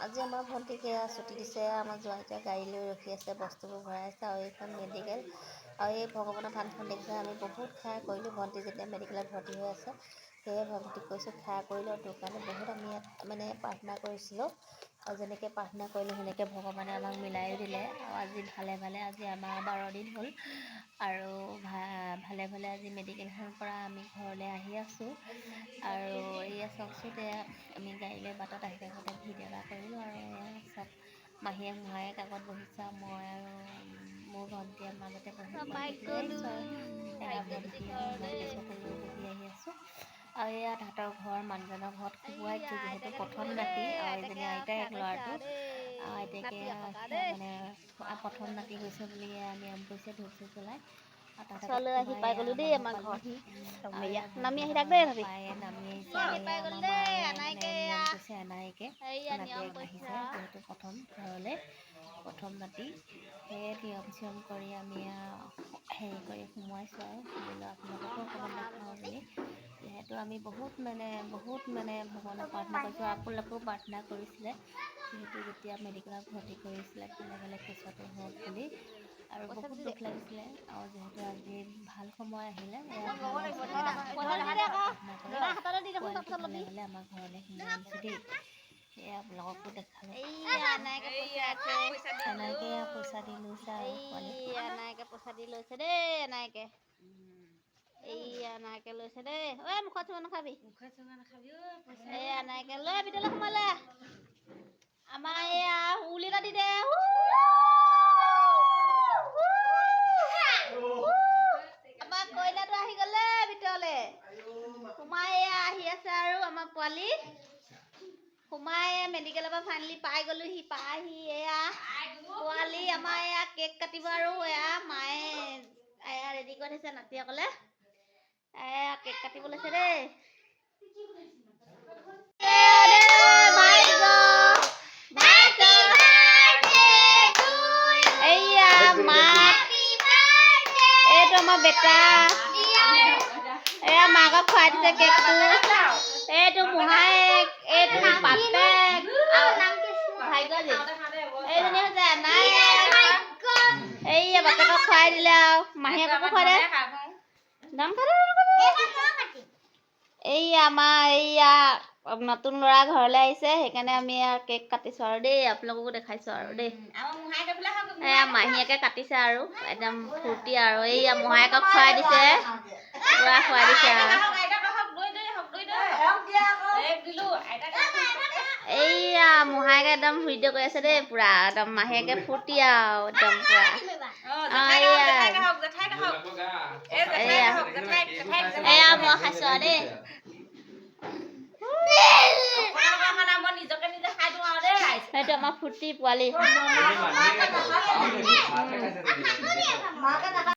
আজি আমাৰ ভণ্টিকে ছুটি দিছে। আমাৰ জোঁৱাইটোৱে গাড়ী লৈ ৰখি আছে, বস্তুবোৰ ভৰাই আছে। আৰু এইখন মেডিকেল, আৰু এই ভগৱানৰ থানখন দেখিছে। আমি বহুত খাই কৰিলোঁ। ভণ্টি যেতিয়া মেডিকেলত ভৰ্তি হৈ আছে, সেয়ে ভণ্টিক কৈছোঁ খাই কৰি লওঁ। তোৰ কাৰণে বহুত আমি ইয়াত মানে প্ৰাৰ্থনা কৰিছিলোঁ, আৰু যেনেকৈ প্ৰাৰ্থনা কৰিলোঁ সেনেকৈ ভগৱানে আমাক মিলাইও দিলে। আৰু আজি ভালে ভালে আজি আমাৰ 12 দিন হ'ল, আৰু ভালে ভালে আজি মেডিকেলখনৰ পৰা আমি ঘৰলৈ আহি আছোঁ। আৰু এয়া চাওকচোন, এয়া আমি গাড়ী লৈ বাটত আহি থাকোঁতে ভিডিঅ' এটা কৰিলোঁ। আৰু এয়া চব মাহীয়ে মোহায়েক আগত বহিছে, আৰু মই আৰু মোৰ ভণ্টিয়ে মাজতে বহি ভণ্টিক লৈ আহিছোঁ। আৰু ভণ্টি মই পিছতে লৈ বহি আহি আছোঁ। আৰু এয়া তাহাঁতৰ ঘৰ মানুহজনৰ ঘৰত শুকুৱাই দিছোঁ, যিহেতু প্ৰথম নাতি। আৰু এইজনী আইতায়েক ল'ৰাটো আইতাকে মানে প্ৰথম নাতি হৈছে বুলি নিয়ম কৰিছে, ধূপ চুপ জ্বলাই। ছোৱালী আহি পাই গ'লো দেই আমাৰ ঘৰহি। নামি আহি থাক ভণ্টিহঁতৰ দেই ঘৰৰ ভাবি। পায়ে নামি আহিছে। আৰু এয়া আমাৰ মায়ে মানে নিয়ম কৰিছে, এনাইকে নাতিয়েক আহিছে, যিহেতু প্ৰথম ঘৰলৈ প্ৰথম নাতি। সেয়ে নিয়ম চিয়ম কৰি আমি হেৰি কৰি সোমোৱাইছোঁ, আৰু বোলো আপোনালোককো অকণমান দেখাওঁ বুলি। যিহেতু আমি বহুত মানে ভগৱানক প্ৰাৰ্থনা কৰিছোঁ। আপোনালোকেও প্ৰাৰ্থনা কৰিছিলে, যিহেতু যেতিয়া মেডিকেলত ভৰ্তি কৰিছিলে ভালে ভালে কেঁচুৱাটো হওক বুলি। আৰু বহুত দুখ লাগিছিলে। আৰু যিহেতু আজি ভাল সময় আহিলে, এয়া ভালে হৈছে কাৰণে প্ৰাৰ্থনা কৰি পোৱালিটো ভালে ভালে আমাৰ ঘৰলৈ সোমাই আনিছোঁ দেই। সেয়া আপোনালোককো দেখালোঁ। এনাইকে পইচা দি লৈছে আৰু পোৱালি। পইচা দি লৈছে দেই এনাইকে। এনাইকে লৈছে দেই। ঐ মুখত চুমা নাখাবি। এনাইকে লৈ ভিতৰলৈ সোমালে। আমাৰ এয়া উল এটা দি দে। আমাৰ কইনাটো আহি গ'লে ভিতৰলে। সোমাই আহি আছে আৰু আমাৰ পোৱালি। সোমাই মেডিকেলৰ পৰা ফাইনেলি পাই গ'লোহি। পাইহি এয়া পোৱালি আমাৰ এয়া কেক কাটিব, আৰু এয়া মায়ে এয়া ৰেডি কৰি থৈছে নাতিয়েকলে। এয়া কেক কাটিব লৈছে দেই। এইয়া মাক, এইটো আমাৰ বেটা। এয়া মাকক খুৱাই দিছে কেকটো। এইটো মোহায়েক, এইটো বাপেক, ভাগ্যজি। এইজনী হৈছে এনাইক। এইয়া বাপেকক খুৱাই দিলে, আৰু মাহীয়েককো খুৱাই দে। এইয়া আমাৰ এইয়া নতুন ল'ৰা ঘৰলৈ আহিছে, সেইকাৰণে আমি কেক কাটিছোঁ আৰু দেই। আপোনালোককো দেখাইছোঁ আৰু দেই। এয়া মাহীয়েকে কাটিছে আৰু একদম ফূৰ্তি। আৰু এইয়া মোহায়েকক খুৱাই দিছে, পুৰা খুৱাই দিছে আৰু। এইয়া মোহায়েকে একদম ভিডিঅ' কৰি আছে দেই, পুৰা একদম মাহীয়েকে ফূৰ্তি আৰু একদম পুৰা। এয়া মই খাইছোঁ আৰু দেই। সেইটো আমাৰ ফূৰ্তি পোৱালি।